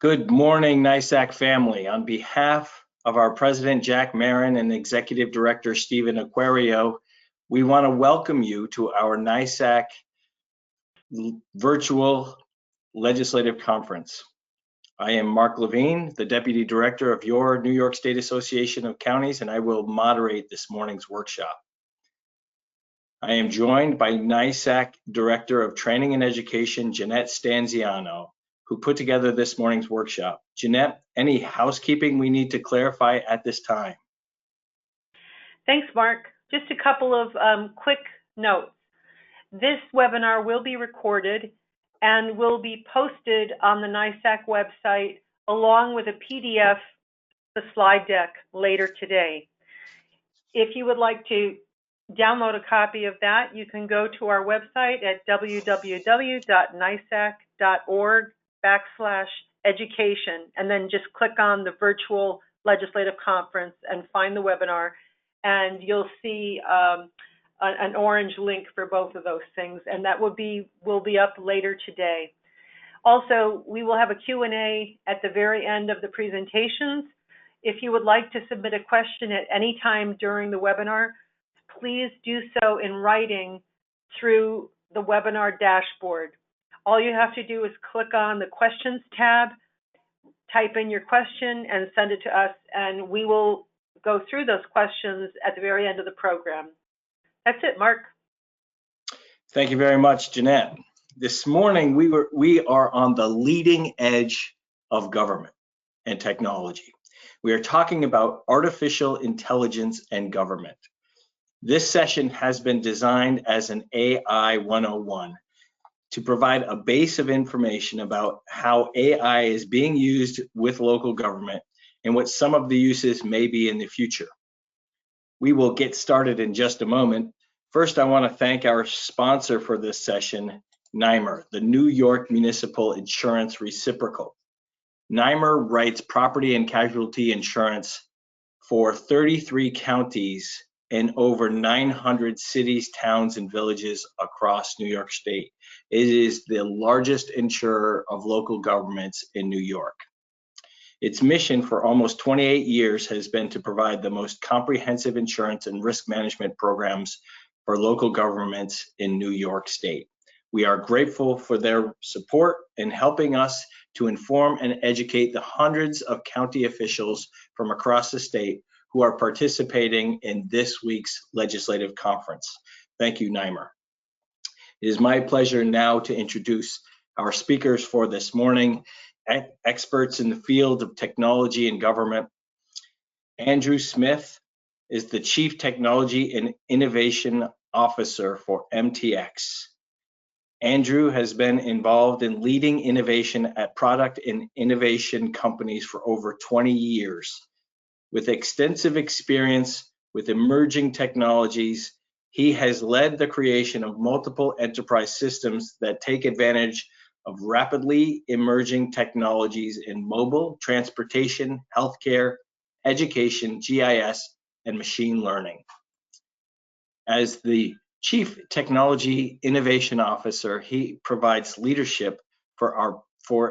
Good morning, NYSAC family. On behalf of our President, Jack Marin, and Executive Director, Stephen Aquario, we want to welcome you to our NYSAC virtual legislative conference. I am Mark Levine, the Deputy Director of your New York State Association of Counties, and I will moderate this morning's workshop. I am joined by NYSAC Director of Training and Education, Jeanette Stanziano, who put together this morning's workshop. Jeanette, any housekeeping we need to clarify at this time? Thanks, Mark. Just a couple of quick notes. This webinar will be recorded and will be posted on the NYSAC website along with a PDF, the slide deck, later today. If you would like to download a copy of that, you can go to our website at www.nysac.org/education and then just click on the virtual legislative conference and find the webinar, and you'll see an orange link for both of those things, and that will be up later today. Also, we will have a Q&A at the very end of the presentations. If you would like to submit a question at any time during the webinar, please do so in writing through the webinar dashboard. All you have to do is click on the questions tab, type in your question, and send it to us, and we will go through those questions at the very end of the program. That's it, Mark. Thank you very much, Jeanette. This morning, we are on the leading edge of government and technology. We are talking about artificial intelligence and government. This session has been designed as an AI 101 to provide a base of information about how AI is being used with local government and what some of the uses may be in the future. We will get started in just a moment. First, I want to thank our sponsor for this session, NYMER, the New York Municipal Insurance Reciprocal. NYMER writes property and casualty insurance for 33 counties and over 900 cities, towns, and villages across New York State. It is the largest insurer of local governments in New York. Its mission for almost 28 years has been to provide the most comprehensive insurance and risk management programs for local governments in New York State. We are grateful for their support in helping us to inform and educate the hundreds of county officials from across the state who are participating in this week's legislative conference. Thank you, NYMER. It is my pleasure now to introduce our speakers for this morning, experts in the field of technology and government. Andrew Smith is the Chief Technology and Innovation Officer for MTX. Andrew has been involved in leading innovation at product and innovation companies for over 20 years. With extensive experience with emerging technologies, he has led the creation of multiple enterprise systems that take advantage of rapidly emerging technologies in mobile, transportation, healthcare, education, GIS, and machine learning. As the Chief Technology Innovation Officer, he provides leadership for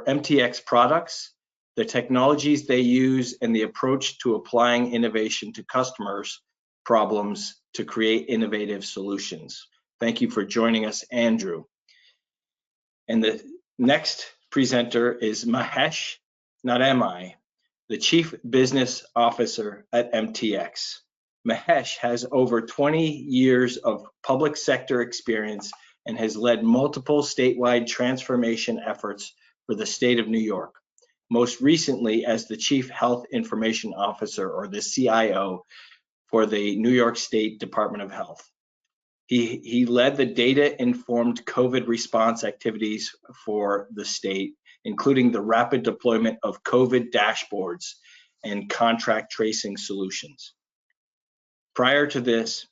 MTX products, the technologies they use, and the approach to applying innovation to customers' problems to create innovative solutions. Thank you for joining us, Andrew. And the next presenter is Mahesh Nademai, the Chief Business Officer at MTX. Mahesh has over 20 years of public sector experience and has led multiple statewide transformation efforts for the state of New York, most recently as the Chief Health Information Officer, or the CIO, for the New York State Department of Health. He led the data-informed COVID response activities for the state, including the rapid deployment of COVID dashboards and contract tracing solutions. Prior to this,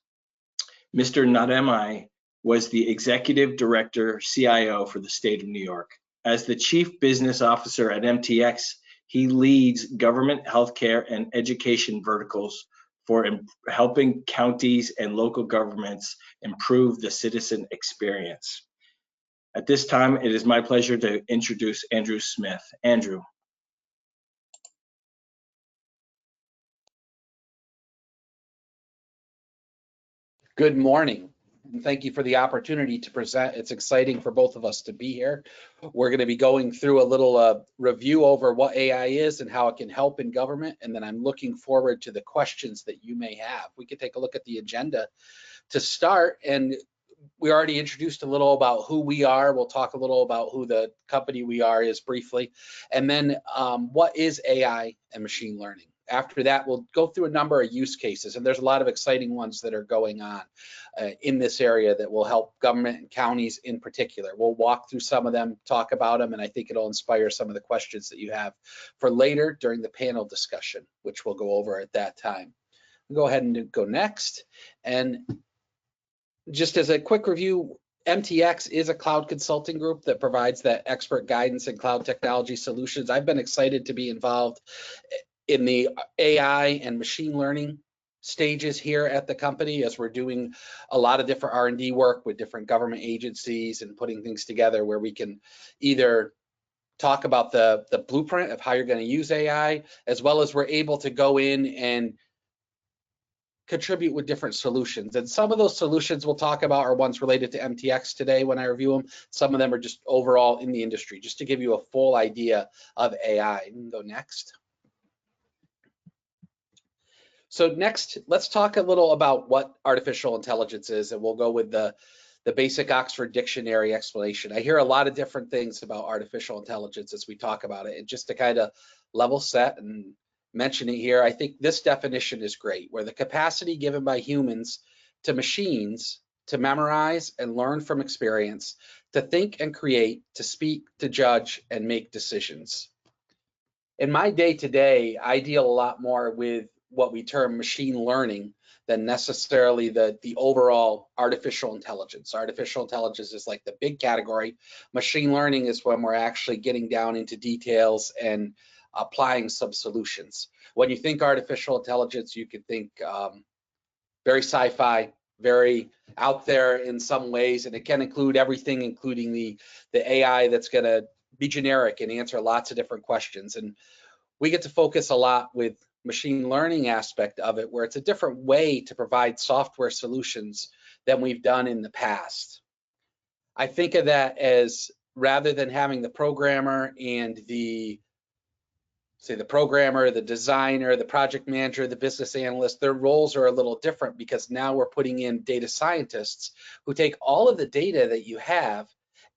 Mr. Nademai was the Executive Director, CIO for the state of New York. As the Chief Business Officer at MTX, he leads government, healthcare, and education verticals for helping counties and local governments improve the citizen experience. At this time, it is my pleasure to introduce Andrew Smith. Andrew. Good morning, and thank you for the opportunity to present. It's exciting for both of us to be here. We're going to be going through a little review over what AI is and how it can help in government, and then I'm looking forward to the questions that you may have. We could take a look at the agenda to start, and we already introduced a little about who we are. We'll talk a little about who the company we are is briefly, and then what is AI and machine learning. After that, we'll go through a number of use cases, and there's a lot of exciting ones that are going on in this area that will help government and counties in particular. We'll walk through some of them, talk about them, and I think it'll inspire some of the questions that you have for later during the panel discussion, which we'll go over at that time. We'll go ahead and go next. And just as a quick review, MTX is a cloud consulting group that provides that expert guidance in cloud technology solutions. I've been excited to be involved in the AI and machine learning stages here at the company as we're doing a lot of different R&D work with different government agencies and putting things together where we can either talk about the blueprint of how you're going to use AI, as well as we're able to go in and contribute with different solutions. And some of those solutions we'll talk about are ones related to MTX today when I review them. Some of them are just overall in the industry, just to give you a full idea of AI. You can go next. So next, let's talk a little about what artificial intelligence is, and we'll go with the basic Oxford Dictionary explanation. I hear a lot of different things about artificial intelligence as we talk about it, and just to kind of level set and mention it here, I think this definition is great, where the capacity given by humans to machines to memorize and learn from experience, to think and create, to speak, to judge, and make decisions. In my day-to-day, I deal a lot more with what we term machine learning than necessarily the overall artificial intelligence. Artificial intelligence is like the big category. Machine learning is when we're actually getting down into details and applying some solutions. When you think artificial intelligence, you could think very sci-fi, very out there in some ways, and it can include everything, including the AI that's going to be generic and answer lots of different questions. And we get to focus a lot with machine learning aspect of it, where it's a different way to provide software solutions than we've done in the past. I think of that as, rather than having the programmer and the programmer, the designer, the project manager, the business analyst, their roles are a little different, because now we're putting in data scientists who take all of the data that you have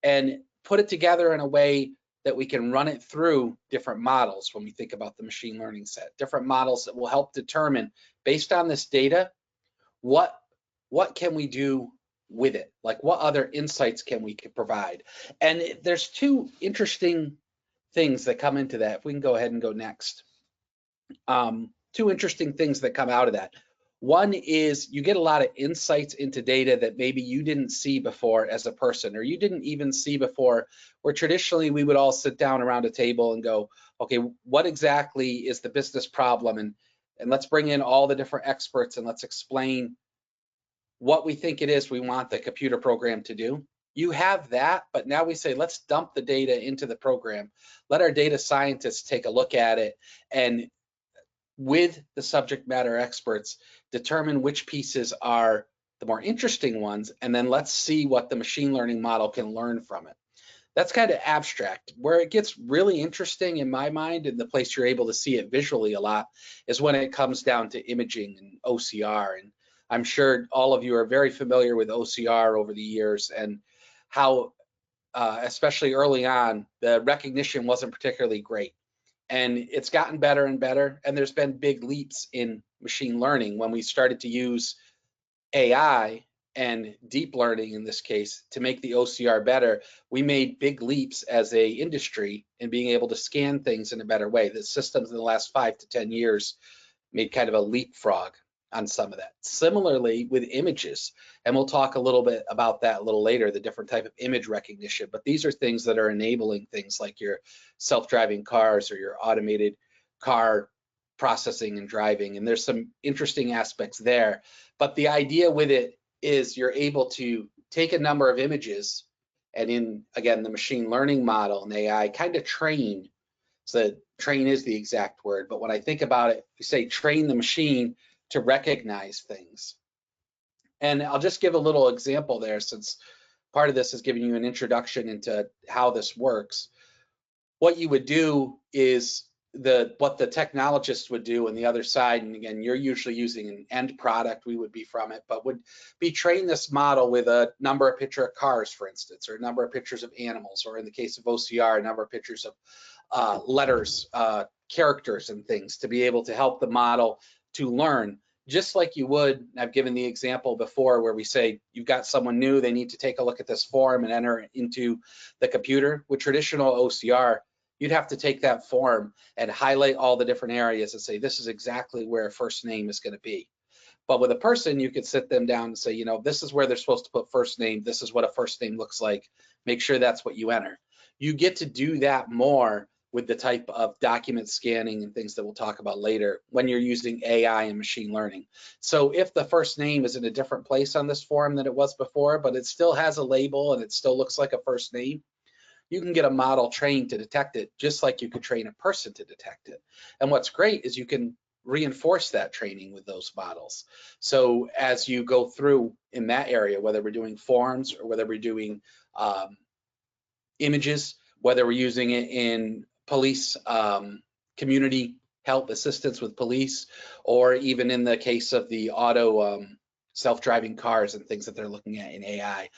and put it together in a way that we can run it through different models. When we think about the machine learning set, different models that will help determine, based on this data, what can we do with it? Like, what other insights can we provide? And there's two interesting things that come into that. If we can go ahead and go next. Two interesting things that come out of that. One is you get a lot of insights into data that maybe you didn't see before as a person, or you didn't even see before, where traditionally we would all sit down around a table and go, okay, what exactly is the business problem? And let's bring in all the different experts and let's explain what we think it is we want the computer program to do. You have that, but now we say, let's dump the data into the program. Let our data scientists take a look at it, and with the subject matter experts, determine which pieces are the more interesting ones, and then let's see what the machine learning model can learn from it. That's kind of abstract. Where it gets really interesting in my mind, and the place you're able to see it visually a lot, is when it comes down to imaging and OCR. And I'm sure all of you are very familiar with OCR over the years, and how, especially early on, the recognition wasn't particularly great. And it's gotten better and better, and there's been big leaps in machine learning. When we started to use AI and deep learning in this case to make the OCR better, we made big leaps as a industry in being able to scan things in a better way. The systems in the last 5 to 10 years made kind of a leapfrog on some of that. Similarly with images, and we'll talk a little bit about that a little later, the different type of image recognition, but these are things that are enabling things like your self-driving cars or your automated car processing and driving, and there's some interesting aspects there. But the idea with it is you're able to take a number of images, and in, again, the machine learning model and AI kind of train. So train is the exact word, but when I think about it, we say train the machine to recognize things. And I'll just give a little example there, since part of this is giving you an introduction into how this works. What you would do is what the technologist would do on the other side, and again, you're usually using an end product, we would be from it, but would be train this model with a number of picture of cars, for instance, or a number of pictures of animals, or in the case of OCR, a number of pictures of letters, characters and things, to be able to help the model to learn, just like you would. I've given the example before where we say you've got someone new, they need to take a look at this form and enter it into the computer. With traditional OCR, you'd have to take that form and highlight all the different areas and say, this is exactly where first name is going to be. But with a person, you could sit them down and say, you know, this is where they're supposed to put first name. This is what a first name looks like. Make sure that's what you enter. You get to do that more with the type of document scanning and things that we'll talk about later when you're using AI and machine learning. So if the first name is in a different place on this form than it was before, but it still has a label and it still looks like a first name, you can get a model trained to detect it, just like you could train a person to detect it. And what's great is you can reinforce that training with those models. So as you go through in that area, whether we're doing forms or whether we're doing images, whether we're using it in police, community help assistance with police, or even in the case of the auto self-driving cars and things that they're looking at in AI,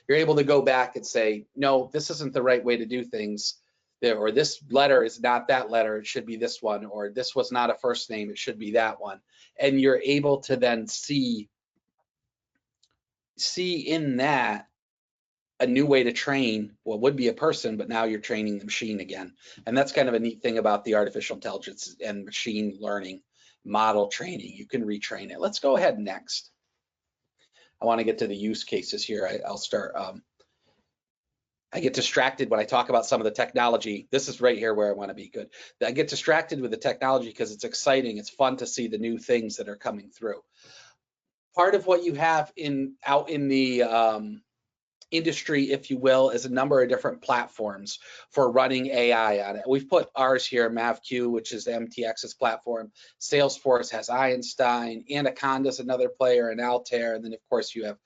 you're able to go back and say, no, this isn't the right way to do things, or this letter is not that letter, it should be this one, or this was not a first name, it should be that one. And you're able to then see in that a new way to train what would be a person, but now you're training the machine again. And that's kind of a neat thing about the artificial intelligence and machine learning model training. You can retrain it. Let's go ahead next. I want to get to the use cases here. I'll start. I get distracted when I talk about some of the technology. This is right here where I want to be good. I get distracted with the technology because it's exciting. It's fun to see the new things that are coming through. Part of what you have out in the industry, if you will, is a number of different platforms for running AI on it. We've put ours here, MavQ, which is MTX's platform. Salesforce has Einstein, Anaconda's another player, and Altair, and then of course you have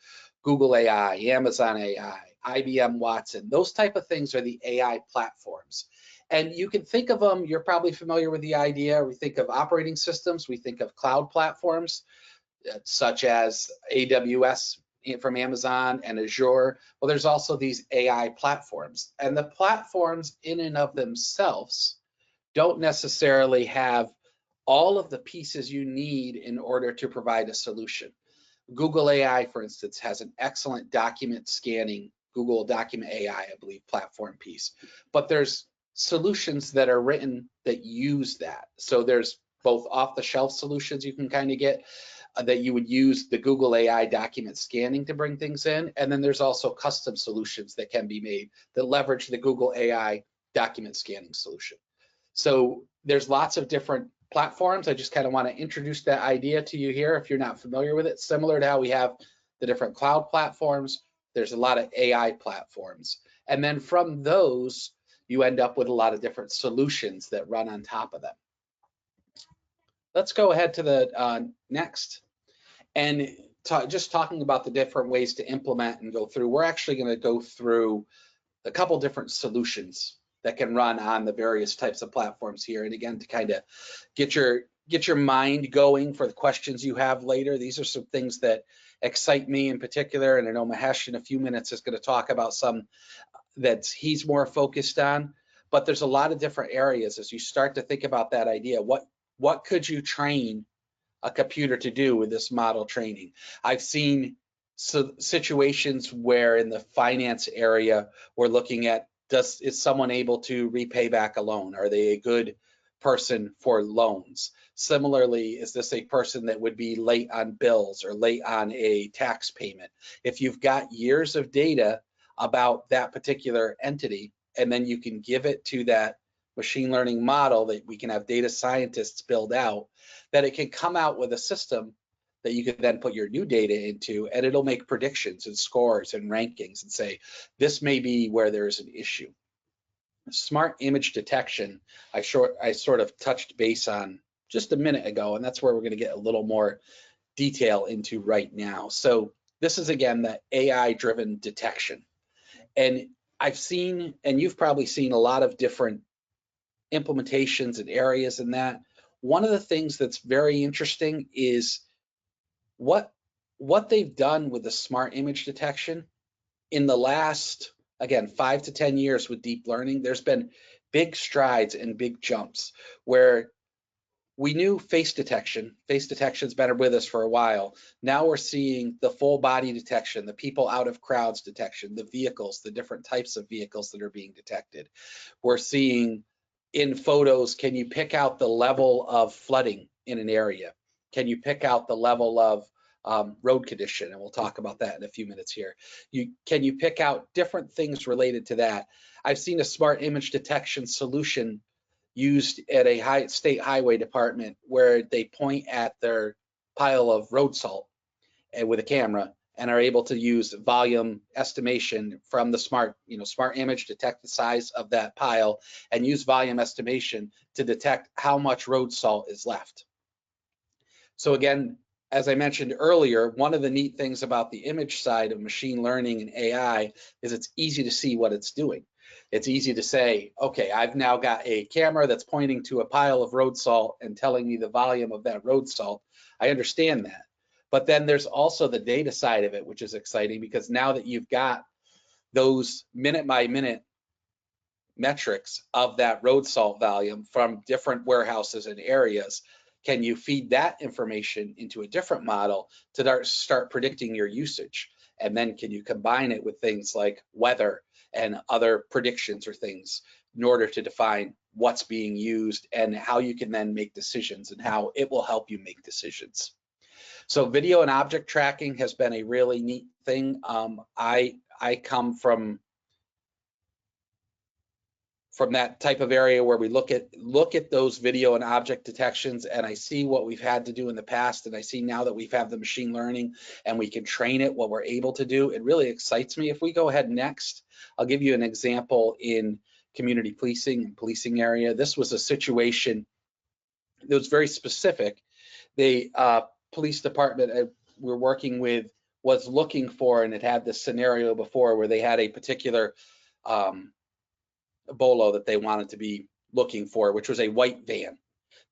Google AI, Amazon AI, IBM Watson. Those type of things are the AI platforms. And you can think of them, you're probably familiar with the idea. We think of operating systems, we think of cloud platforms, such as AWS from Amazon and Azure. Well, there's also these AI platforms, and the platforms in and of themselves don't necessarily have all of the pieces you need in order to provide a solution. Google AI, for instance, has an excellent document scanning, Google Document AI, I believe, platform piece, but there's solutions that are written that use that. So there's both off-the-shelf solutions you can kind of get, that you would use the Google AI document scanning to bring things in. And then there's also custom solutions that can be made that leverage the Google AI document scanning solution. So there's lots of different platforms. I just kind of want to introduce that idea to you here if you're not familiar with it. Similar to how we have the different cloud platforms, there's a lot of AI platforms. And then from those, you end up with a lot of different solutions that run on top of them. Let's go ahead to the next. And just talking about the different ways to implement and go through, we're actually going to go through a couple different solutions that can run on the various types of platforms here. And again, to kind of get your mind going for the questions you have later. These are some things that excite me in particular. And I know Mahesh in a few minutes is going to talk about some that he's more focused on. But there's a lot of different areas as you start to think about that idea. What could you train a computer to do with this model training? I've seen situations where in the finance area, we're looking at, is someone able to repay back a loan? Are they a good person for loans? Similarly, is this a person that would be late on bills or late on a tax payment? If you've got years of data about that particular entity, and then you can give it to that machine learning model that we can have data scientists build out, that it can come out with a system that you can then put your new data into, and it'll make predictions and scores and rankings and say, this may be where there's an issue. Smart image detection, I sort of touched base on just a minute ago, and that's where we're going to get a little more detail into right now. So this is again the AI-driven detection. And I've seen, and you've probably seen a lot of different implementations and areas in that. One of the things that's very interesting is what they've done with the smart image detection in the last, again, 5 to 10 years with deep learning. There's been big strides and big jumps where we knew face detection's been with us for a while. Now we're seeing the full body detection, the people out of crowds detection, the vehicles, the different types of vehicles that are being detected. We're seeing in photos, can you pick out the level of flooding in an area? Can you pick out the level of road condition? And we'll talk about that in a few minutes here. Can you pick out different things related to that? I've seen a smart image detection solution used at a state highway department where they point at their pile of road salt and with a camera and are able to use volume estimation from the smart image, detect the size of that pile and use volume estimation to detect how much road salt is left. So again, as I mentioned earlier, one of the neat things about the image side of machine learning and AI is it's easy to see what it's doing. It's easy to say, okay, I've now got a camera that's pointing to a pile of road salt and telling me the volume of that road salt. I understand that. But then there's also the data side of it, which is exciting because now that you've got those minute by minute metrics of that road salt volume from different warehouses and areas, can you feed that information into a different model to start predicting your usage? And then can you combine it with things like weather and other predictions or things in order to define what's being used and how you can then make decisions and how it will help you make decisions. So video and object tracking has been a really neat thing. I come from that type of area where we look at those video and object detections, and I see what we've had to do in the past, and I see now that we've had the machine learning and we can train it what we're able to do. It really excites me. If we go ahead next, I'll give you an example in community policing and policing area. This was a situation that was very specific. The police department we're working with was looking for, and it had this scenario before where they had a particular bolo that they wanted to be looking for, which was a white van.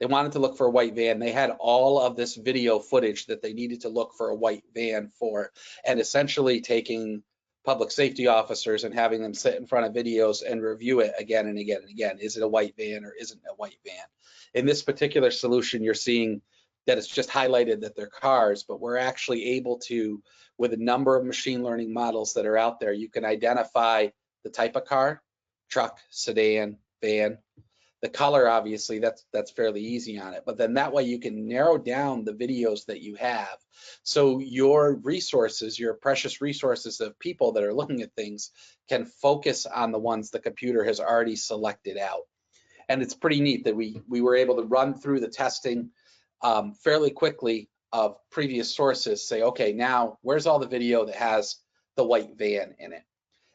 They wanted to look for a white van. They had all of this video footage that they needed to look for a white van for, and essentially taking public safety officers and having them sit in front of videos and review it again and again and again. Is it a white van or isn't it a white van? In this particular solution, you're seeing that it's just highlighted that they're cars, but we're actually able to, with a number of machine learning models that are out there, you can identify the type of car, truck, sedan, van. The color, obviously, that's fairly easy on it, but then that way you can narrow down the videos that you have. So your resources, your precious resources of people that are looking at things can focus on the ones the computer has already selected out. And it's pretty neat that we were able to run through the testing fairly quickly of previous sources, say, okay, now where's all the video that has the white van in it?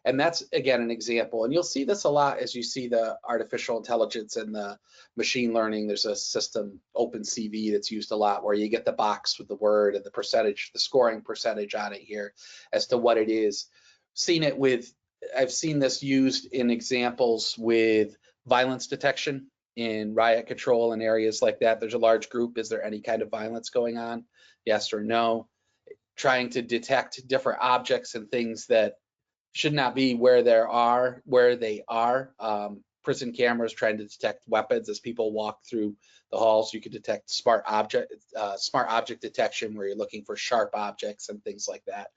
And that's, again, an example. And you'll see this a lot as you see the artificial intelligence and the machine learning. There's a system, OpenCV, that's used a lot where you get the box with the word and the percentage, the scoring percentage on it here as to what it is. I've seen this used in examples with violence detection in riot control and areas like that. There's a large group. Is there any kind of violence going on? Yes or no? Trying to detect different objects and things that should not be where they are. Prison cameras trying to detect weapons as people walk through the halls. You can detect smart object detection where you're looking for sharp objects and things like that.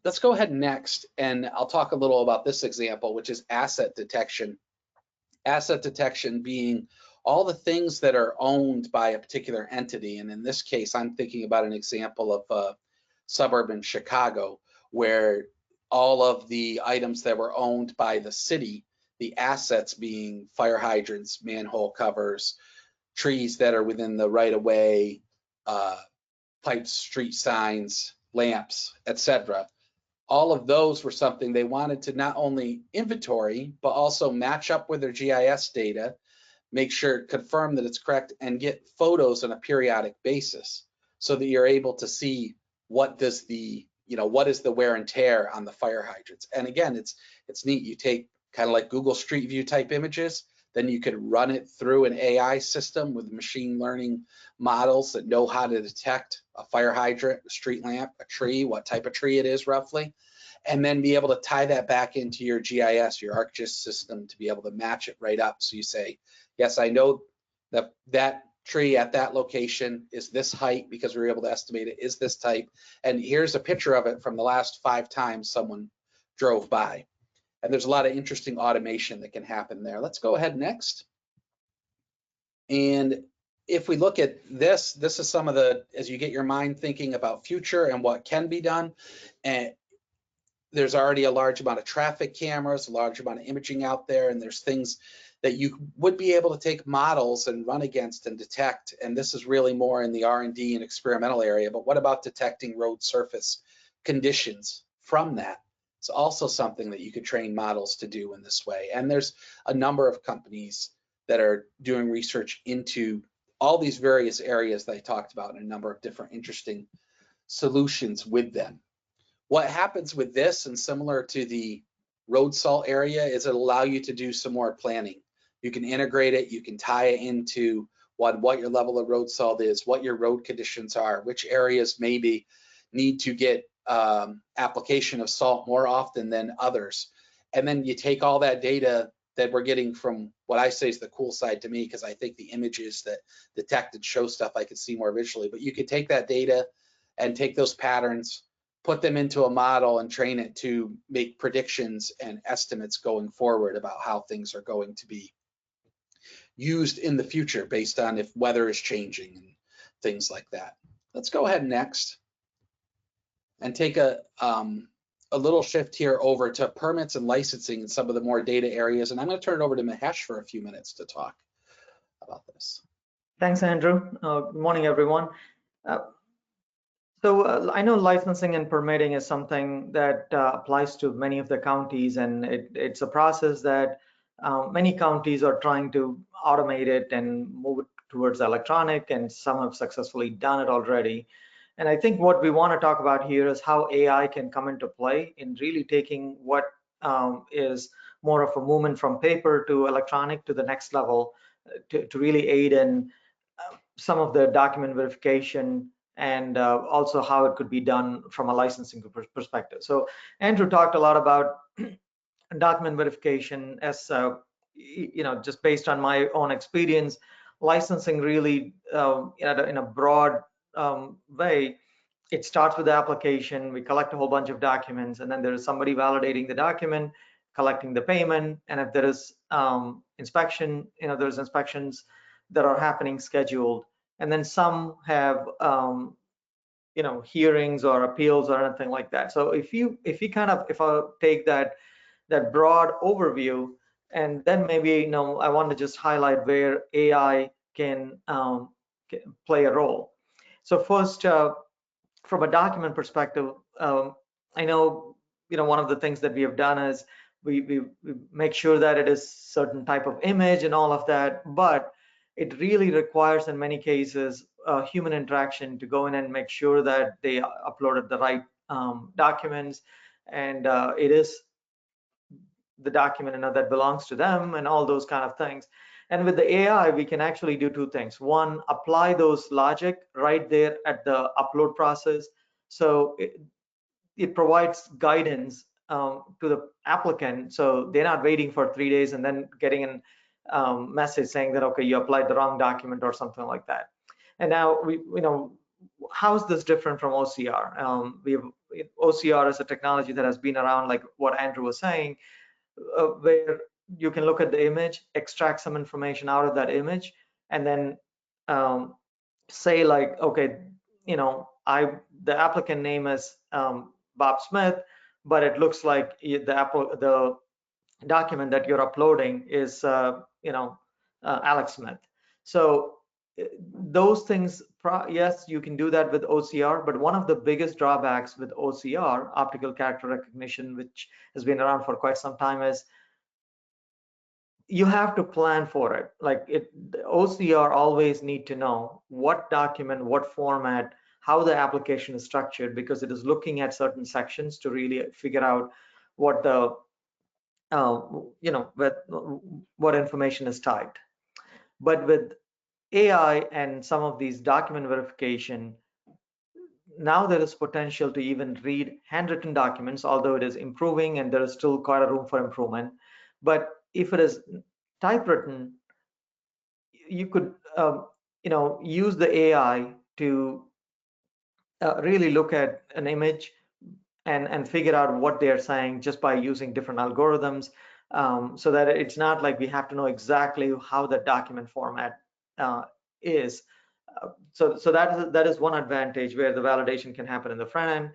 Let's go ahead next, and I'll talk a little about this example, which is asset detection. Asset detection being all the things that are owned by a particular entity. And in this case, I'm thinking about an example of a suburb in Chicago where all of the items that were owned by the city, the assets being fire hydrants, manhole covers, trees that are within the right-of-way, pipes, street signs, lamps, etc. All of those were something they wanted to not only inventory, but also match up with their GIS data, make sure, confirm that it's correct, and get photos on a periodic basis so that you're able to see what does the what is the wear and tear on the fire hydrants? And again, it's neat. You take kind of like Google Street View type images, then you could run it through an AI system with machine learning models that know how to detect a fire hydrant, a street lamp, a tree, what type of tree it is roughly, and then be able to tie that back into your GIS, your ArcGIS system, to be able to match it right up. So you say, yes, I know that tree at that location is this height because we were able to estimate it, is this type, and here's a picture of it from the last 5 times someone drove by. And there's a lot of interesting automation that can happen there. Let's go ahead next. And if we look at this, this is some of the, as you get your mind thinking about future and what can be done, and there's already a large amount of traffic cameras, a large amount of imaging out there, and there's things that you would be able to take models and run against and detect. And this is really more in the R&D and experimental area, but what about detecting road surface conditions from that? It's also something that you could train models to do in this way. And there's a number of companies that are doing research into all these various areas that I talked about, and a number of different interesting solutions with them. What happens with this, and similar to the road salt area, is it allow you to do some more planning. You can integrate it, you can tie it into what your level of road salt is, what your road conditions are, which areas maybe need to get application of salt more often than others. And then you take all that data that we're getting from what I say is the cool side to me, because I think the images that detect and show stuff I could see more visually, but you could take that data and take those patterns, put them into a model and train it to make predictions and estimates going forward about how things are going to be used in the future based on if weather is changing and things like that. Let's go ahead next and take a little shift here over to permits and licensing and some of the more data areas. And I'm going to turn it over to Mahesh for a few minutes to talk about this. Thanks, Andrew. Good morning, everyone. I know licensing and permitting is something that applies to many of the counties, and it's a process that many counties are trying to automate it and move it towards electronic, and some have successfully done it already. And I think what we want to talk about here is how AI can come into play in really taking what is more of a movement from paper to electronic to the next level to really aid in some of the document verification, and also how it could be done from a licensing perspective. So Andrew talked a lot about document verification. As just based on my own experience, licensing really in a broad way, it starts with the application. We collect a whole bunch of documents, and then there is somebody validating the document, collecting the payment, and if there is inspection, there's inspections that are happening scheduled, and then some have hearings or appeals or anything like that. So if I take that broad overview, and then maybe I want to just highlight where AI can play a role. So first, from a document perspective, I know one of the things that we have done is we make sure that it is certain type of image and all of that, but it really requires in many cases human interaction to go in and make sure that they uploaded the right documents, and it is the document that belongs to them, and all those kind of things. And with the AI, we can actually do 2 things. One, apply those logic right there at the upload process. So it provides guidance to the applicant, so they're not waiting for 3 days and then getting a message saying that, okay, you applied the wrong document or something like that. And now how is this different from OCR? OCR is a technology that has been around, like what Andrew was saying, where you can look at the image, extract some information out of that image, and then say like, okay, the applicant name is Bob Smith, but it looks like the document that you're uploading is Alex Smith. So those things, yes, you can do that with OCR, but one of the biggest drawbacks with OCR, optical character recognition, which has been around for quite some time, is you have to plan for it. Like the OCR always need to know what document, what format, how the application is structured, because it is looking at certain sections to really figure out what the what information is typed. But with AI and some of these document verification, now there is potential to even read handwritten documents, although it is improving and there is still quite a room for improvement. But if it is typewritten, you could use the AI to really look at an image and figure out what they're saying just by using different algorithms, so that it's not like we have to know exactly how the document format is. So that is one advantage, where the validation can happen in the front end,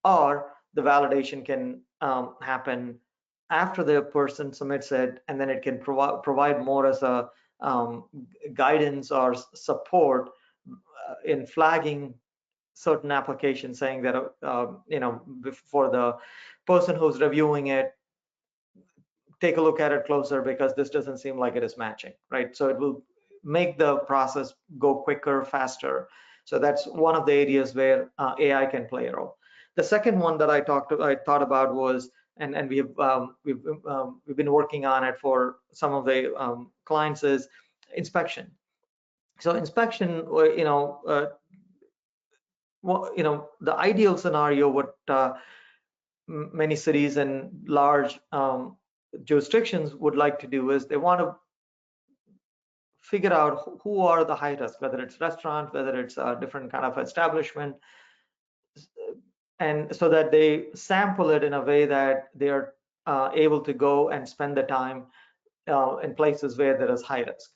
or the validation can happen after the person submits it, and then it can provide more as a guidance or support in flagging certain applications, saying that for the person who's reviewing it, take a look at it closer, because this doesn't seem like it is matching, right? So it will make the process go quicker, faster. So that's one of the areas where AI can play a role. The second one that I thought about was, and we've been working on it for some of the clients, is inspection. So inspection, the ideal scenario, what many cities and large jurisdictions would like to do, is they want to figure out who are the high risk, whether it's restaurant, whether it's a different kind of establishment, and so that they sample it in a way that they are able to go and spend the time in places where there is high risk.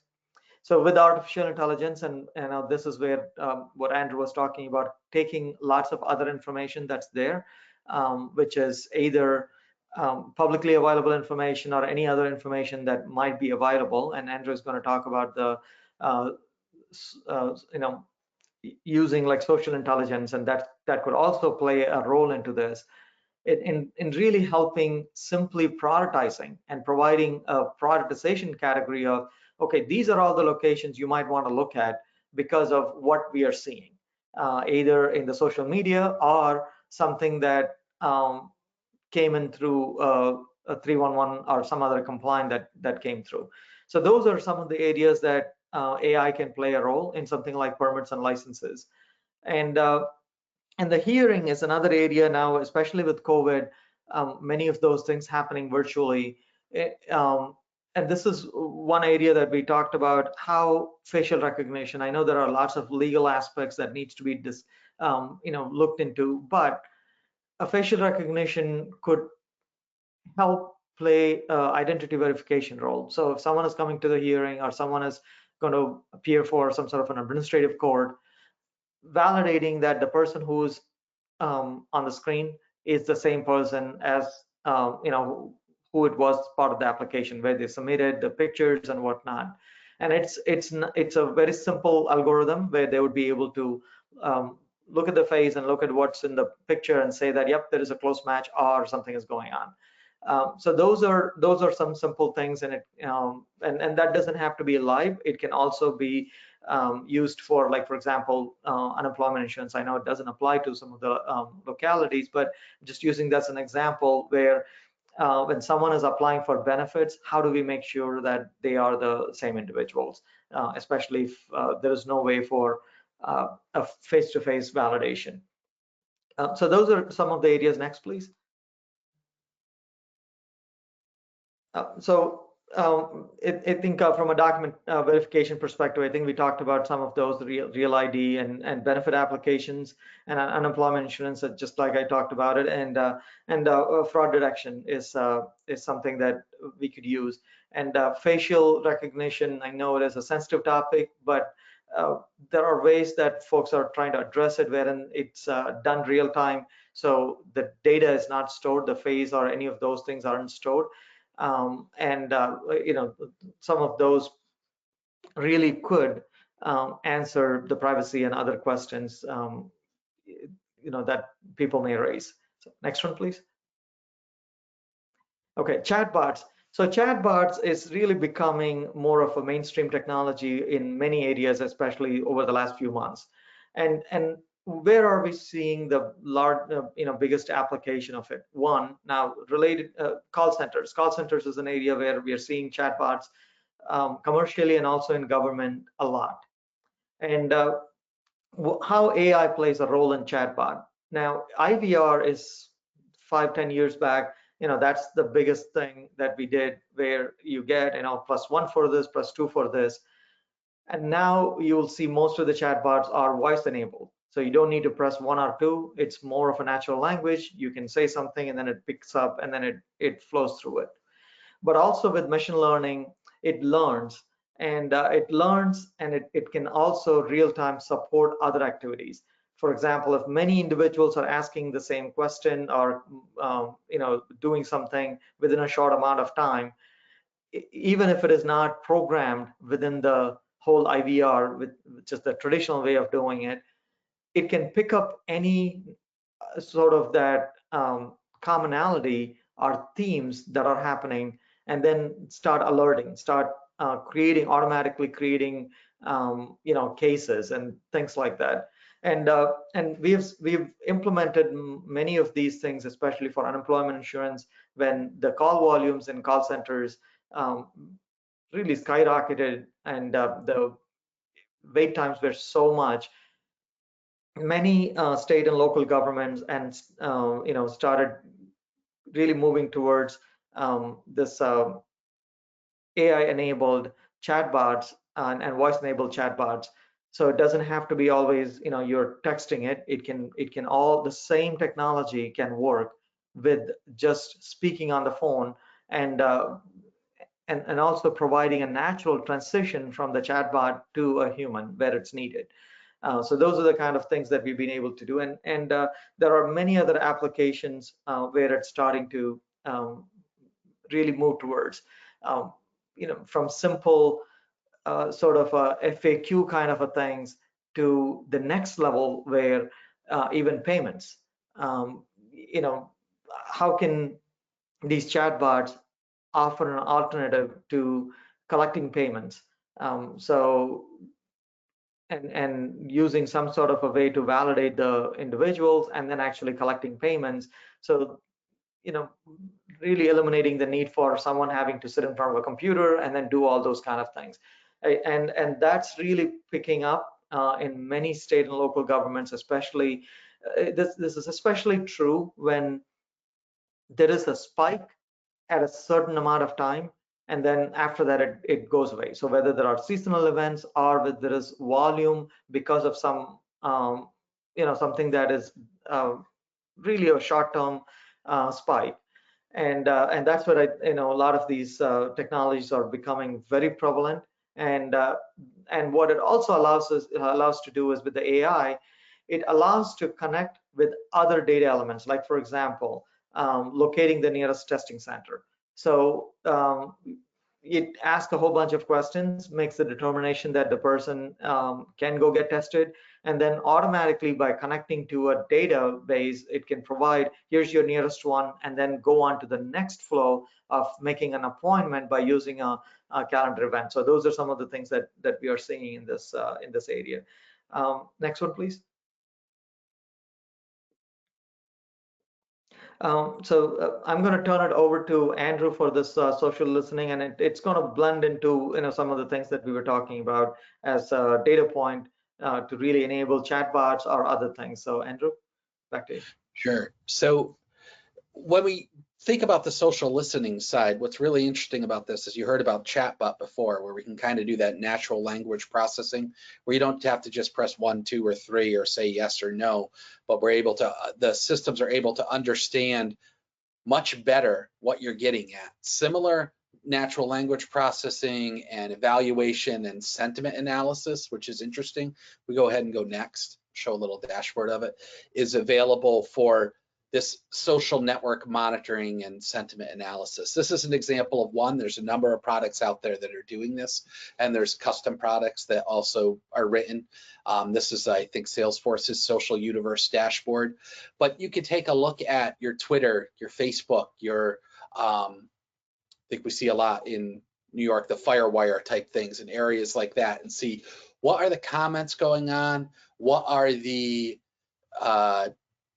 So with artificial intelligence, and this is where what Andrew was talking about, taking lots of other information that's there, which is either publicly available information or any other information that might be available. And Andrew is going to talk about the using like social intelligence, and that could also play a role into this, in really helping simply prioritizing and providing a prioritization category of, okay, these are all the locations you might want to look at because of what we are seeing, either in the social media or something that came in through a 311 or some other complaint that came through. So those are some of the areas that AI can play a role in, something like permits and licenses. And the hearing is another area now, especially with COVID, many of those things happening virtually. And this is one area that we talked about, how facial recognition, I know there are lots of legal aspects that needs to be looked into, but a facial recognition could help play identity verification role. So if someone is coming to the hearing, or someone is going to appear for some sort of an administrative court, validating that the person who's on the screen is the same person as who it was part of the application, where they submitted the pictures and whatnot. And it's a very simple algorithm where they would be able to look at the face and look at what's in the picture and say that, yep, there is a close match, or something is going on. So those are some simple things, and and that doesn't have to be live. It can also be used for, like, for example, unemployment insurance. I know it doesn't apply to some of the localities, but just using that as an example, where when someone is applying for benefits, how do we make sure that they are the same individuals, especially if there is no way for a face-to-face validation. So those are some of the areas. Next, please. I think from a document verification perspective, I think we talked about some of those, real ID and benefit applications, and unemployment insurance, just like I talked about it, and fraud detection is something that we could use. And facial recognition, I know it is a sensitive topic, but there are ways that folks are trying to address it, wherein it's done real time, so the data is not stored, the face or any of those things aren't stored. Some of those really could answer the privacy and other questions that people may raise. So next one, please. Okay, chatbots. So chatbots is really becoming more of a mainstream technology in many areas, especially over the last few months. And where are we seeing the large, biggest application of it? One, now related call centers. Call centers is an area where we are seeing chatbots commercially and also in government a lot. And how AI plays a role in chatbot. Now, IVR is 5-10 years back. That's the biggest thing that we did, where you get, +1 for this, +2 for this. And now you'll see most of the chatbots are voice enabled. So you don't need to press 1 or 2. It's more of a natural language. You can say something and then it picks up and then it flows through it. But also with machine learning, it learns and it can also real-time support other activities. For example, if many individuals are asking the same question or doing something within a short amount of time, even if it is not programmed within the whole IVR, with just the traditional way of doing it, it can pick up any sort of that commonality or themes that are happening, and then start alerting, start automatically creating cases and things like that. And we've implemented many of these things, especially for unemployment insurance, when the call volumes in call centers really skyrocketed and the wait times were so much. Many state and local governments and started really moving towards this AI-enabled chatbots and voice-enabled chatbots. So it doesn't have to be always you're texting it. It can all the same technology can work with just speaking on the phone and also providing a natural transition from the chatbot to a human where it's needed. So those are the kind of things that we've been able to do, and there are many other applications where it's starting to really move towards, from simple sort of FAQ kind of a things to the next level where even payments. How can these chatbots offer an alternative to collecting payments? And using some sort of a way to validate the individuals and then actually collecting payments. So, really eliminating the need for someone having to sit in front of a computer and then do all those kind of things. And that's really picking up in many state and local governments, especially. This is especially true when there is a spike at a certain amount of time, and then after that it goes away. So whether there are seasonal events or whether there is volume because of some something that is really a short-term spike, and that's what a lot of these technologies are becoming very prevalent. And what it also allows to do is with the AI, it allows to connect with other data elements, like for example, locating the nearest testing center. So it asks a whole bunch of questions, makes the determination that the person can go get tested, and then automatically by connecting to a database, it can provide, here's your nearest one, and then go on to the next flow of making an appointment by using a calendar event. So those are some of the things that we are seeing in this area. Next one, please. I'm going to turn it over to Andrew for this social listening, and it's going to blend into some of the things that we were talking about as a data point to really enable chatbots or other things. So Andrew, back to you. Sure. So when we think about the social listening side, what's really interesting about this is you heard about Chatbot before, where we can kind of do that natural language processing, where you don't have to just press 1, 2, or 3 or say yes or no, but we're able to, the systems are able to understand much better what you're getting at. Similar natural language processing and evaluation and sentiment analysis, which is interesting. We go ahead and go next, show a little dashboard of it, is available for this social network monitoring and sentiment analysis. This is an example of one. There's a number of products out there that are doing this, and there's custom products that also are written. This is, I think, Salesforce's Social Universe dashboard. But you can take a look at your Twitter, your Facebook, your, I think we see a lot in New York, the Firewire type things in areas like that, and see what are the comments going on, what are the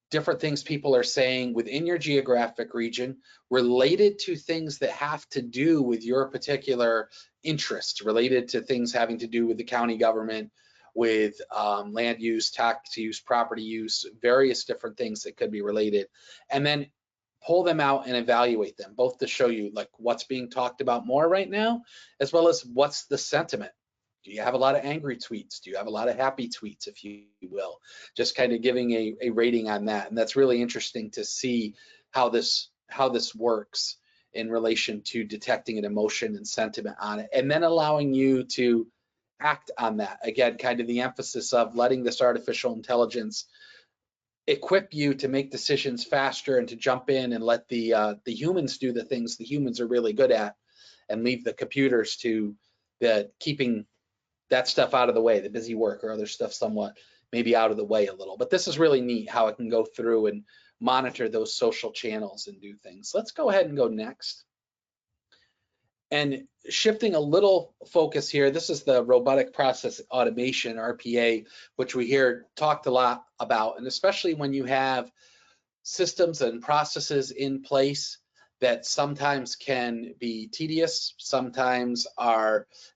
different things people are saying within your geographic region related to things that have to do with your particular interests, related to things having to do with the county government, with land use, tax use, property use, various different things that could be related, and then pull them out and evaluate them, both to show you like what's being talked about more right now, as well as what's the sentiment. Do you have a lot of angry tweets? Do you have a lot of happy tweets, if you will? Just kind of giving a rating on that. And that's really interesting to see how this works in relation to detecting an emotion and sentiment on it, and then allowing you to act on that. Again, kind of the emphasis of letting this artificial intelligence equip you to make decisions faster and to jump in and let the humans do the things the humans are really good at, and leave the computers to keeping that stuff out of the way, the busy work or other stuff somewhat maybe out of the way a little. But this is really neat how it can go through and monitor those social channels and do things. Let's go ahead and go next. And shifting a little focus here, this is the robotic process automation, RPA, which we hear talked a lot about, and especially when you have systems and processes in place that sometimes can be tedious, sometimes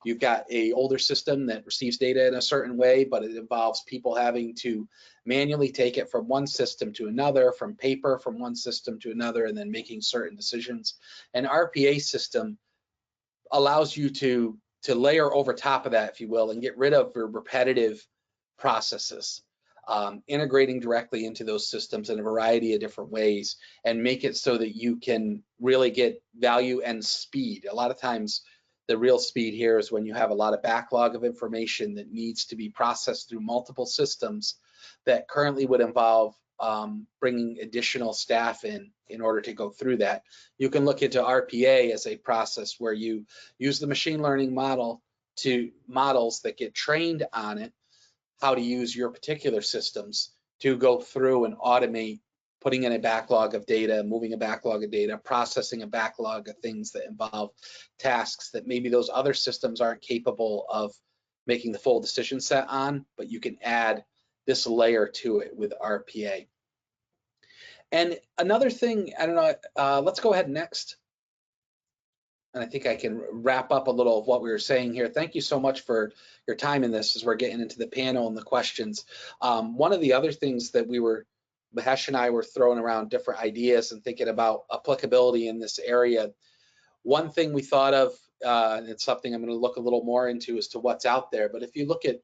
you've got a older system that receives data in a certain way, but it involves people having to manually take it from one system to another, from paper from one system to another, and then making certain decisions. An RPA system allows you to layer over top of that, if you will, and get rid of your repetitive processes. Integrating directly into those systems in a variety of different ways, and make it so that you can really get value and speed. A lot of times the real speed here is when you have a lot of backlog of information that needs to be processed through multiple systems that currently would involve bringing additional staff in order to go through that. You can look into RPA as a process where you use the machine learning models that get trained on it, how to use your particular systems to go through and automate putting in a backlog of data, moving a backlog of data, processing a backlog of things that involve tasks that maybe those other systems aren't capable of making the full decision set on, but you can add this layer to it with RPA. And another thing, I don't know, let's go ahead next. And I think I can wrap up a little of what we were saying here. Thank you so much for your time in this as we're getting into the panel and the questions. One of the other things that Mahesh and I were throwing around different ideas and thinking about applicability in this area. One thing we thought of, and it's something I'm going to look a little more into as to what's out there, but if you look at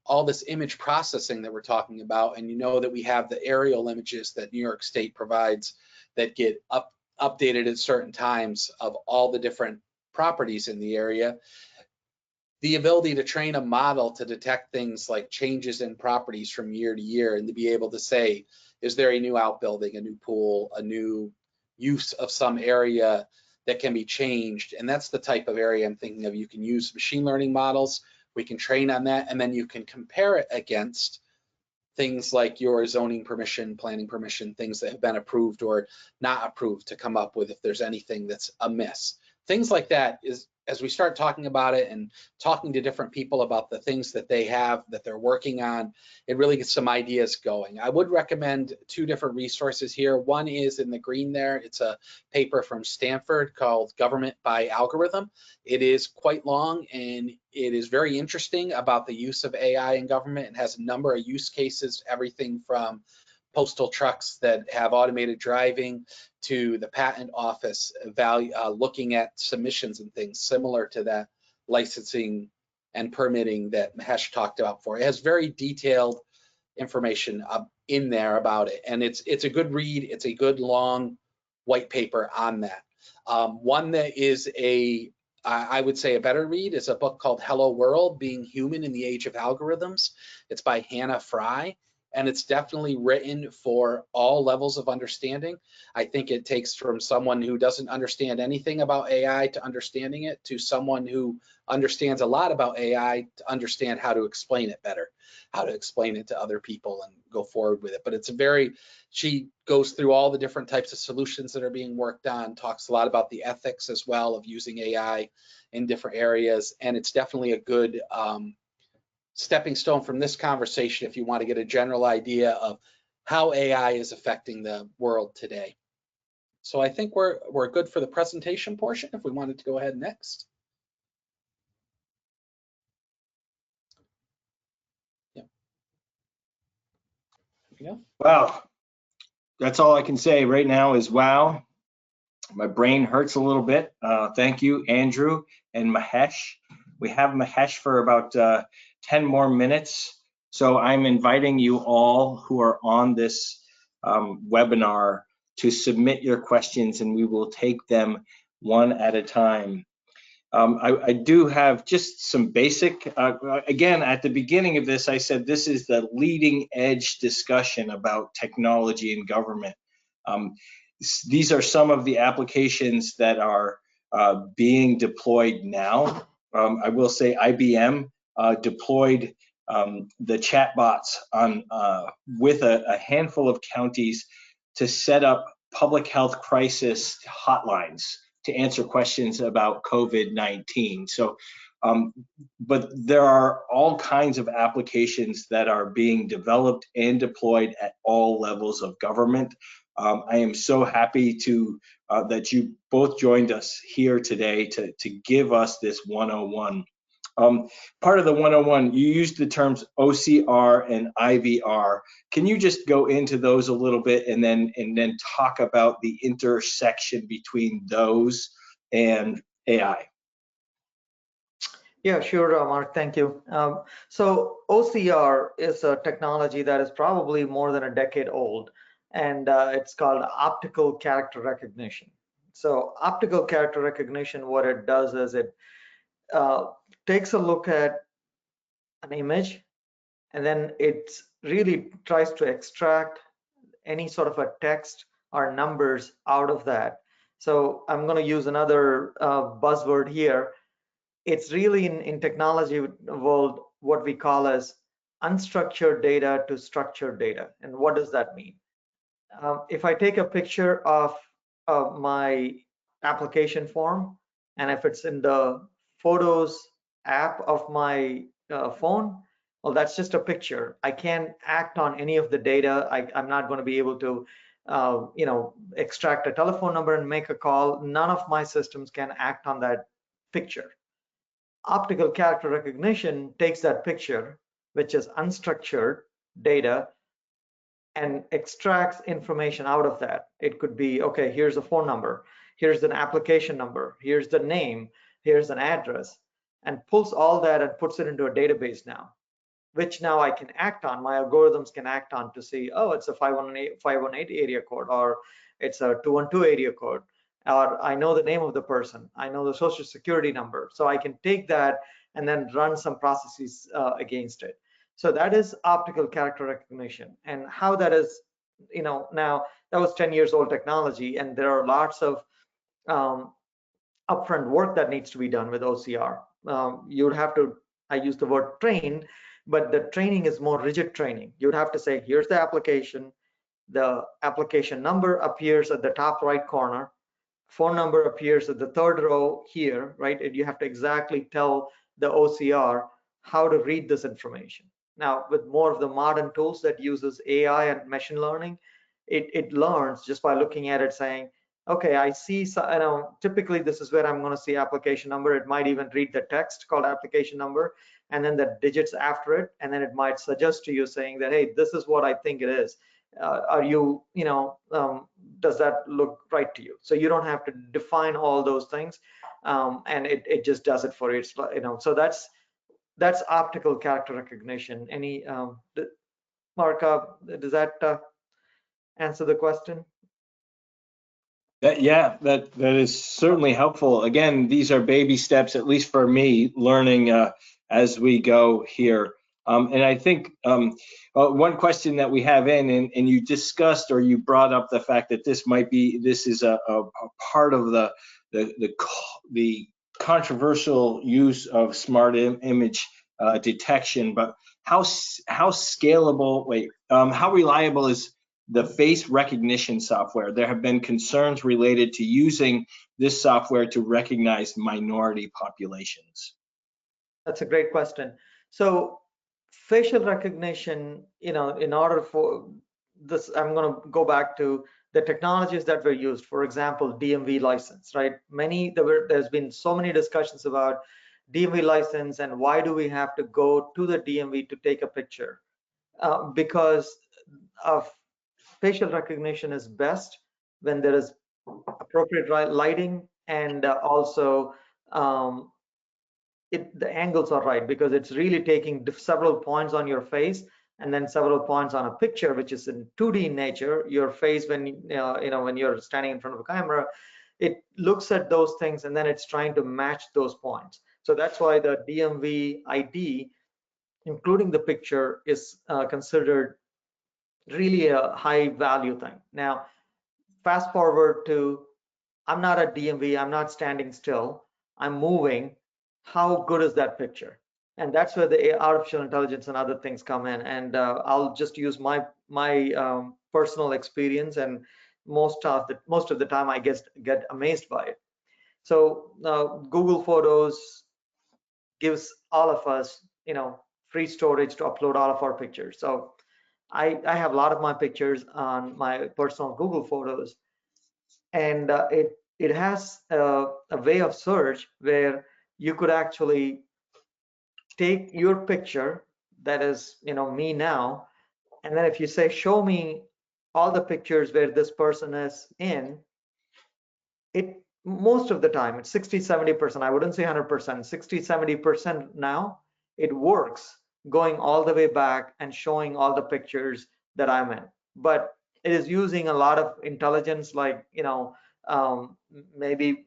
all this image processing that we're talking about, and you know that we have the aerial images that New York State provides that get updated at certain times of all the different properties in the area, the ability to train a model to detect things like changes in properties from year to year, and to be able to say, is there a new outbuilding, a new pool, a new use of some area that can be changed? And that's the type of area I'm thinking of. You can use machine learning models, we can train on that, and then you can compare it against things like your zoning permission, planning permission, things that have been approved or not approved, to come up with if there's anything that's amiss. Things like that is, as we start talking about it and talking to different people about the things that they have that they're working on, it really gets some ideas going. I would recommend two different resources here. One is in the green there. It's a paper from Stanford called Government by Algorithm. It is quite long and it is very interesting about the use of AI in government. It has a number of use cases, everything from postal trucks that have automated driving to the patent office looking at submissions and things similar to that licensing and permitting that Mahesh talked about before. It has very detailed information in there about it, and it's a good read. It's a good long white paper on that. One that is I would say a better read is a book called Hello World, Being Human in the Age of Algorithms. It's by Hannah Fry. And it's definitely written for all levels of understanding. I think it takes from someone who doesn't understand anything about AI to understanding it, to someone who understands a lot about AI to understand how to explain it better, how to explain it to other people and go forward with it. But she goes through all the different types of solutions that are being worked on, talks a lot about the ethics as well of using AI in different areas. And it's definitely a good stepping stone from this conversation if you want to get a general idea of how AI is affecting the world today. So I think we're good for the presentation portion if we wanted to go ahead next. Yeah. There we go. Wow. That's all I can say right now is wow. My brain hurts a little bit. Thank you, Andrew and Mahesh. We have Mahesh for about 10 more minutes. So I'm inviting you all who are on this webinar to submit your questions, and we will take them one at a time. I do have just some basic, again, at the beginning of this, I said this is the leading edge discussion about technology and government. These are some of the applications that are being deployed now. I will say IBM deployed the chatbots on with a handful of counties to set up public health crisis hotlines to answer questions about COVID-19. So, but there are all kinds of applications that are being developed and deployed at all levels of government. I am so happy to that you both joined us here today to give us this 101. Part of the 101, you used the terms OCR and IVR. Can you just go into those a little bit and then talk about the intersection between those and AI? Yeah, sure, Mark, thank you. So OCR is a technology that is probably more than a decade old, and it's called optical character recognition. So optical character recognition, what it does is it takes a look at an image, and then it really tries to extract any sort of a text or numbers out of that. So I'm going to use another buzzword here. It's really in technology world what we call as unstructured data to structured data. And what does that mean? If I take a picture of my application form, and if it's in the Photos app of my phone, well, that's just a picture. I can't act on any of the data. I'm not going to be able to extract a telephone number and make a call. None of my systems can act on that picture. Optical character recognition takes that picture, which is unstructured data, and extracts information out of that. It could be, okay, here's a phone number, here's an application number, here's the name, here's an address, and pulls all that and puts it into a database now, which now I can act on, my algorithms can act on to see, oh, it's a 518 area code, or it's a 212 area code, or I know the name of the person, I know the social security number. So I can take that and then run some processes against it. So that is optical character recognition. And how that is, now that was 10 years old technology, and there are lots of upfront work that needs to be done with OCR. You would have to, I use the word train, but the training is more rigid training. You'd have to say, here's the application number appears at the top right corner, phone number appears at the third row here, right? And you have to exactly tell the OCR how to read this information. Now, with more of the modern tools that uses AI and machine learning, it learns just by looking at it, saying, okay, I see, typically this is where I'm going to see application number. It might even read the text called application number, and then the digits after it, and then it might suggest to you saying that, hey, this is what I think it is. Are you, does that look right to you? So you don't have to define all those things, and it just does it for you. It's, so that's optical character recognition. Any Mark, does that answer the question? Yeah, that is certainly helpful. Again, these are baby steps, at least for me, learning as we go here. And I think one question that we have and you discussed or you brought up the fact that this is a part of the controversial use of smart image detection, but how scalable, how reliable is the face recognition software? There have been concerns related to using this software to recognize minority populations. That's a great question. So facial recognition, in order for this, I'm going to go back to the technologies that were used. For example, DMV license, right? There's been so many discussions about DMV license and why do we have to go to the DMV to take a picture? Because of facial recognition is best when there is appropriate lighting, and also the angles are right, because it's really taking several points on your face and then several points on a picture, which is in 2D nature. Your face, when when you're standing in front of a camera, it looks at those things and then it's trying to match those points. So that's why the DMV ID, including the picture, is considered really a high value thing. Now, fast forward to, I'm not at DMV, I'm not standing still, I'm moving. How good is that picture? And that's where the artificial intelligence and other things come in. And I'll just use my personal experience, and most of the time I get amazed by it. So Google Photos gives all of us, free storage to upload all of our pictures. So I have a lot of my pictures on my personal Google Photos, and it has a way of search where you could actually take your picture, that is me now, and then if you say show me all the pictures where this person is in it, most of the time it's 60-70%, I wouldn't say 100%, 60-70% now it works, going all the way back and showing all the pictures that I'm in. But it is using a lot of intelligence, like maybe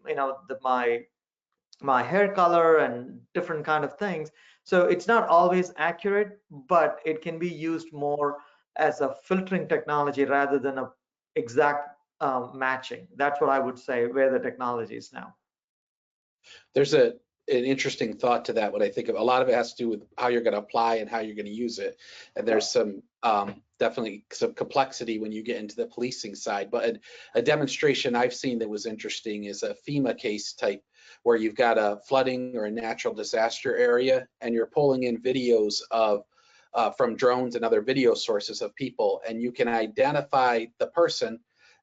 my hair color and different kind of things. So it's not always accurate, but it can be used more as a filtering technology rather than a exact matching. That's what I would say where the technology is now. There's an interesting thought to that. What I think of, a lot of it has to do with how you're going to apply and how you're going to use it. And there's some definitely some complexity when you get into the policing side. But a demonstration I've seen that was interesting is a FEMA case type, where you've got a flooding or a natural disaster area, and you're pulling in videos of from drones and other video sources of people, and you can identify the person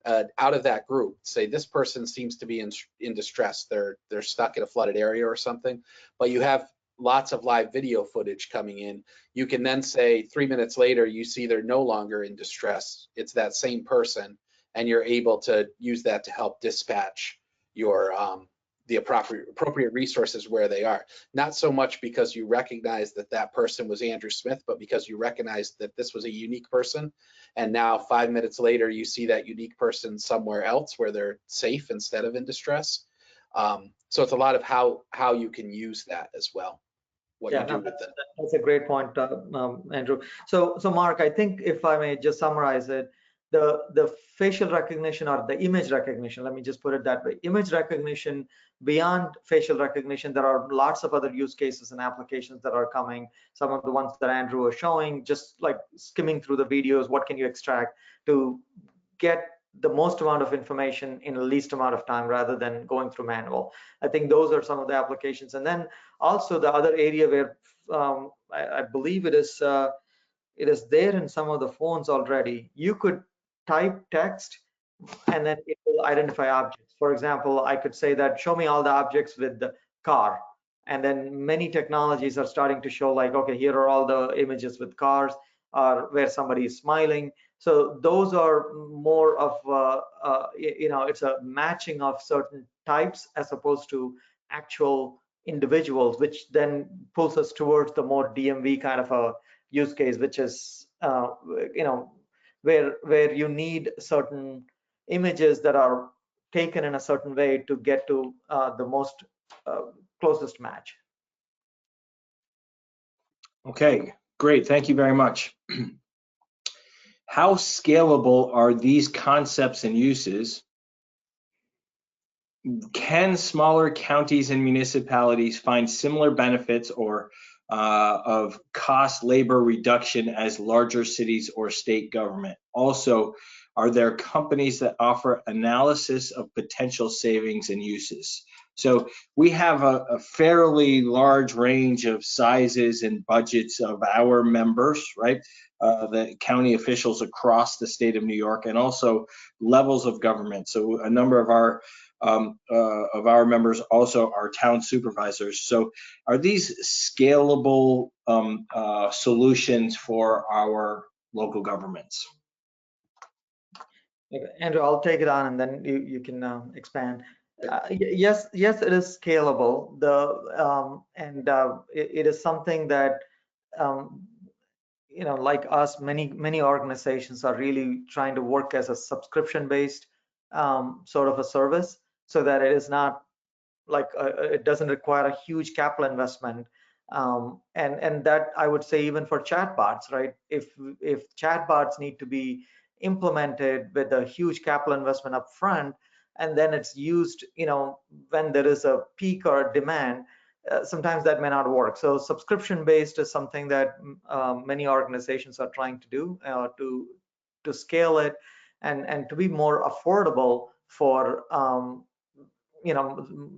out of that group. Say this person seems to be in distress, they're stuck in a flooded area or something, but you have lots of live video footage coming in. You can then say 3 minutes later you see they're no longer in distress, it's that same person, and you're able to use that to help dispatch your the appropriate resources where they are. Not so much because you recognize that that person was Andrew Smith, but because you recognize that this was a unique person. And now 5 minutes later, you see that unique person somewhere else where they're safe instead of in distress. So it's a lot of how you can use that as well. What you do with it. That's a great point, Andrew. So Mark, I think if I may just summarize it, the facial recognition or the image recognition, let me just put it that way, image recognition, beyond facial recognition, there are lots of other use cases and applications that are coming. Some of the ones that Andrew was showing, just like skimming through the videos, what can you extract to get the most amount of information in the least amount of time rather than going through manual. I think those are some of the applications. And then also the other area where I believe it is there in some of the phones already. You could type text and then it will identify objects. For example, I could say that show me all the objects with the car, and then many technologies are starting to show like, okay, here are all the images with cars or where somebody is smiling. So those are more of it's a matching of certain types as opposed to actual individuals, which then pulls us towards the more DMV kind of a use case, which is where you need certain images that are taken in a certain way to get to the most closest match. Okay, great. Thank you very much. How scalable are these concepts and uses? Can smaller counties and municipalities find similar benefits or of cost labor reduction as larger cities or state government? Also, are there companies that offer analysis of potential savings and uses? So we have a fairly large range of sizes and budgets of our members, right? The county officials across the state of New York, and also levels of government. So a number of our members also are town supervisors. So are these scalable solutions for our local governments? Andrew, I'll take it on, and then you can expand. Yes, it is scalable. It is something that like us, many organizations are really trying to work as a subscription-based sort of a service, so that it is not like it doesn't require a huge capital investment. And that I would say even for chatbots, right? If chatbots need to be implemented with a huge capital investment up front, and then it's used, when there is a peak or a demand, sometimes that may not work. So subscription based is something that many organizations are trying to do to scale it and to be more affordable for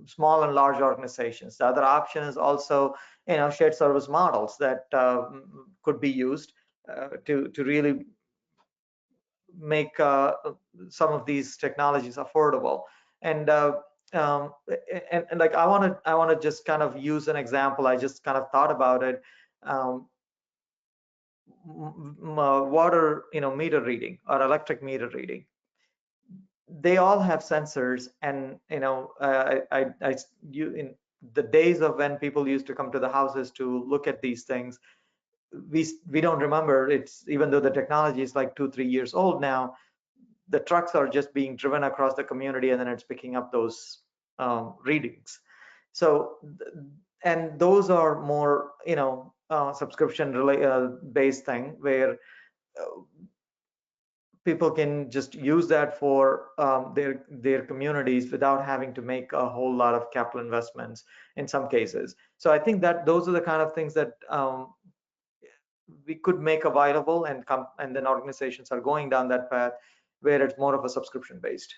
small and large organizations. The other option is also shared service models that could be used to really make some of these technologies affordable. And like I want to just kind of use an example. I just kind of thought about it. Water meter reading or electric meter reading, they all have sensors, and you in the days of when people used to come to the houses to look at these things, we don't remember. It's even though the technology is like 2-3 years old now, the trucks are just being driven across the community, and then it's picking up those readings. So and those are more subscription based thing where people can just use that for their communities without having to make a whole lot of capital investments in some cases. So I think that those are the kind of things that we could make available, and then organizations are going down that path where it's more of a subscription based.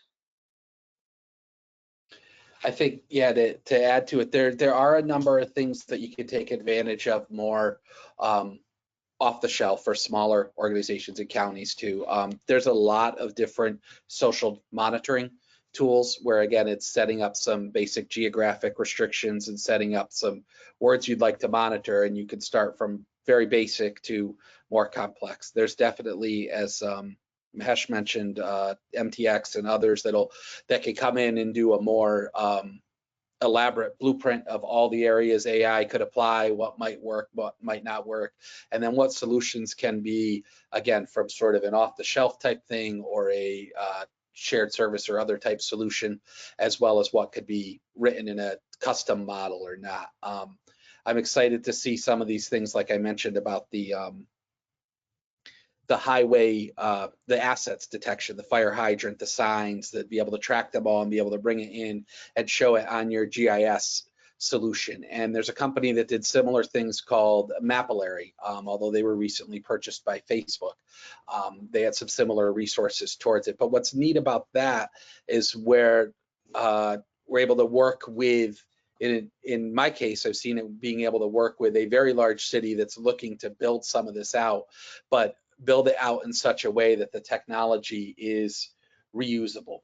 I think, yeah, to add to it, there are a number of things that you can take advantage of more off the shelf for smaller organizations and counties too. There's a lot of different social monitoring tools where, again, it's setting up some basic geographic restrictions and setting up some words you'd like to monitor, and you can start from very basic to more complex. There's definitely, as Mahesh mentioned, MTX and others that can come in and do a more elaborate blueprint of all the areas AI could apply, what might work, what might not work, and then what solutions can be, again, from sort of an off-the-shelf type thing or a shared service or other type solution, as well as what could be written in a custom model or not. I'm excited to see some of these things, like I mentioned about the highway, the assets detection, the fire hydrant, the signs, that be able to track them all and be able to bring it in and show it on your GIS solution. And there's a company that did similar things called Mapillary, although they were recently purchased by Facebook. They had some similar resources towards it. But what's neat about that is where we're able to work with, in my case, I've seen it being able to work with a very large city that's looking to build some of this out, but build it out in such a way that the technology is reusable,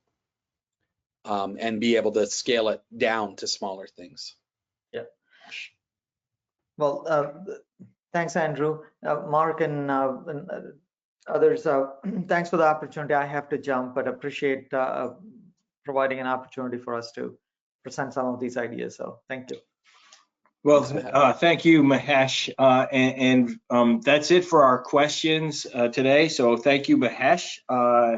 and be able to scale it down to smaller things. Yeah. Well, thanks, Andrew. Mark and others, thanks for the opportunity. I have to jump, but appreciate providing an opportunity for us to present some of these ideas. So thank you. Well, thank you, Mahesh. And that's it for our questions today. So thank you, Mahesh,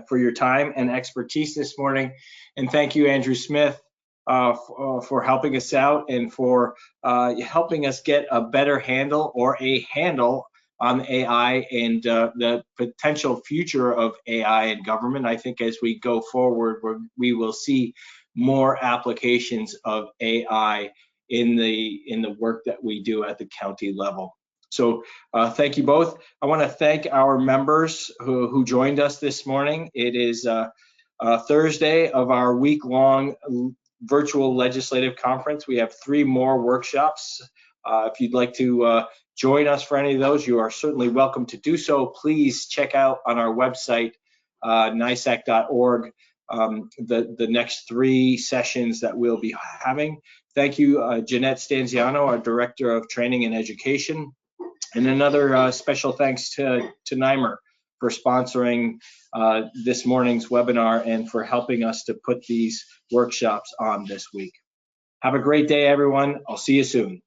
for your time and expertise this morning. And thank you, Andrew Smith, for helping us out and for helping us get a better handle or a handle on AI and the potential future of AI in government. I think as we go forward, we will see more applications of AI in the work that we do at the county level. So thank you both. I want to thank our members who joined us this morning. It is Thursday of our week-long virtual legislative conference. We have 3 more workshops. If you'd like to join us for any of those, you are certainly welcome to do so. Please check out on our website, nisac.org, the next 3 sessions that we'll be having. Thank you, Jeanette Stanziano, our Director of Training and Education. And another special thanks to NYMER for sponsoring this morning's webinar and for helping us to put these workshops on this week. Have a great day, everyone. I'll see you soon.